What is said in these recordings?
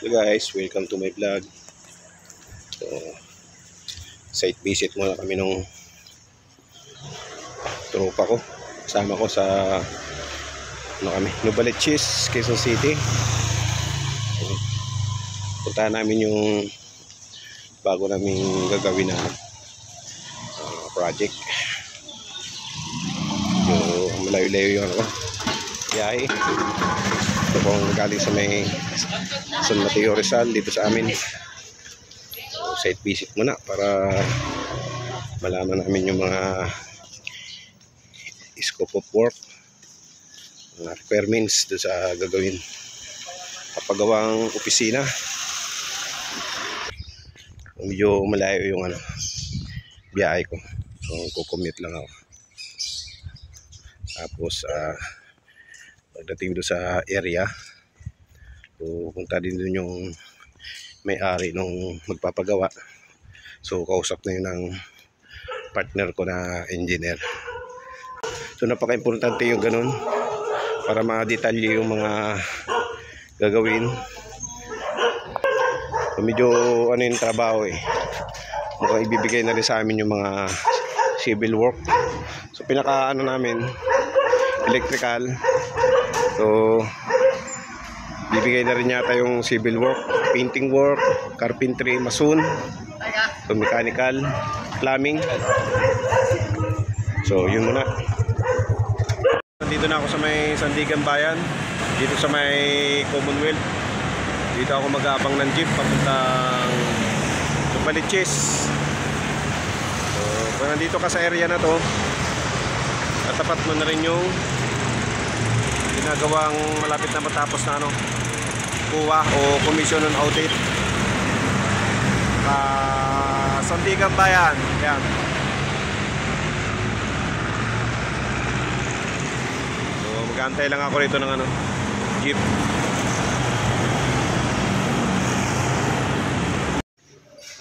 Hello guys, welcome to my vlog. So, site visit muna kami nung tropa ko. Kasama ko sa Novaliches, Quezon City. Puntahan namin yung bago naming gagawin na project. Yung malayo-layo yung biyahe. Ito pong galing sa may San Mateo Rizal dito sa amin. So, site visit muna para malaman namin yung mga scope of work, mga requirements doon sa gagawin kapagawang opisina. Medyo malayo yung biyahe ko, so kukumute lang ako. Tapos pagdating doon sa area, so punta din doon yung may-ari nung magpapagawa. So kausap na yun ng partner ko na engineer. So napaka-importante yung ganun para ma-detalye yung mga gagawin. So, medyo yung trabaho mukhang ibibigay na rin sa amin yung mga civil work. So pinaka namin electrical. So bibigay na rin yata yung civil work, painting work, carpentry, mason, so mechanical, plumbing. So yun muna. Dito na ako sa may Sandigan Bayan, dito sa may Commonwealth. Dito ako mag-aabang ng jeep papuntang Novaliches. So kung nandito ka sa area na to, tatapat mo na rin yung ginagawang malapit na matapos na kuha o commission on audit. Sandigan Bayan. Yan. So mag-aantay lang ako rito ng jeep.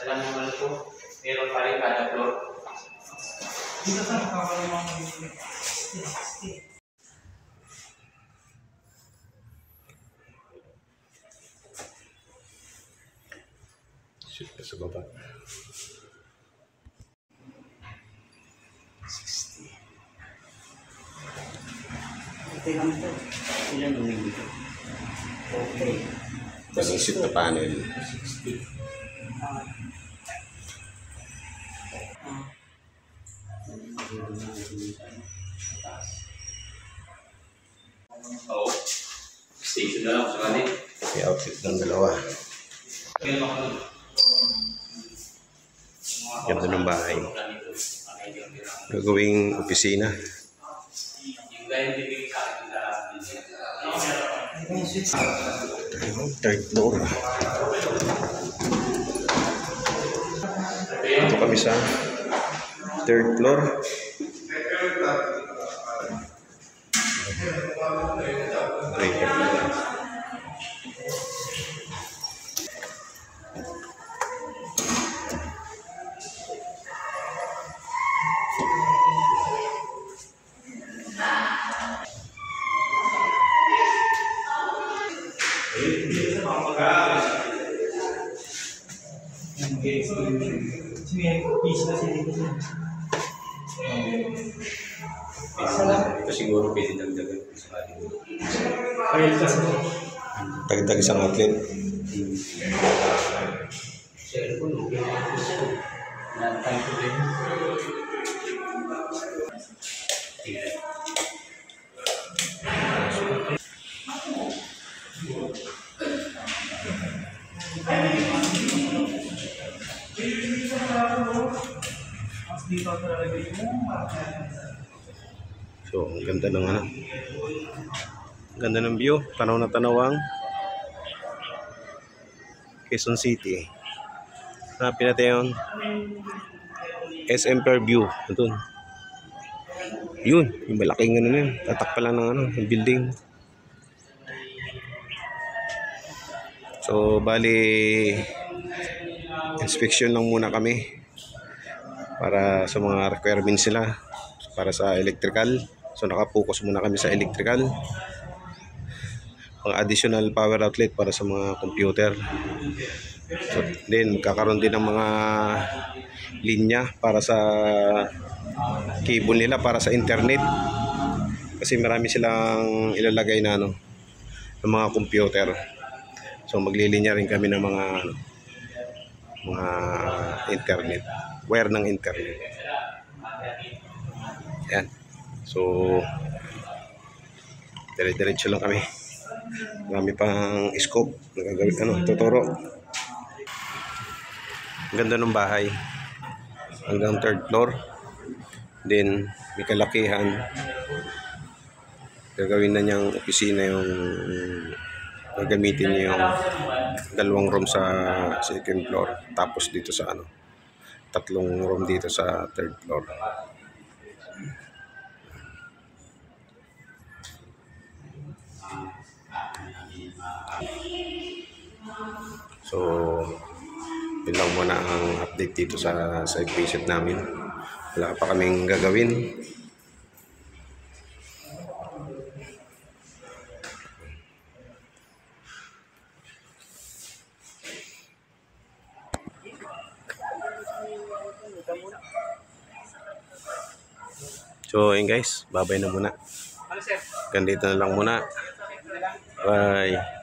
Alam mo naman po, meron pa rin kada floor. Dito sa nakakala mga sa baba. 60. Okay lang po. Ilan yung dito? Okay. Bagong shoot na panel. 60. Oo. Station na lang sa kanil. May outfit ng dalawa. Ganda ng bahay. Gagawing opisina. Third floor. Ito kami sa third floor. Ito siguro pwede dagdagan sa atin. Dagdag isang outlet. So, ang ganda ng ganda ng view, tanaw na tanawang Quezon City. Hanapin natin yung SM Fairview. Ito. Yun, yung malaking yun. Tatak pa lang ng building. So, bali inspection lang muna kami para sa mga requirements nila para sa electrical. So nakapokus muna kami sa electrical. pang additional power outlet para sa mga computer. So, then kakaroon din ng mga linya para sa cable nila para sa internet. Kasi marami silang ilalagay na ng mga computer. So maglilinya rin kami ng mga internet, wire ng internet. Yan. So dire-diretso lang kami. Marami pang scope na gagawin, tuturo. Ang ganda ng bahay. Hanggang 3rd floor. Then may kalakihan. Gagawin na niyang opisina yung gagamitin niya yung 2 room sa 2nd floor. Tapos dito sa 3 room dito sa 3rd floor. So, yun lang muna ang update dito sa site visit namin. Wala pa kaming gagawin. So, yun guys, babay na muna. Ano, sir? Ganito na lang muna. Bye.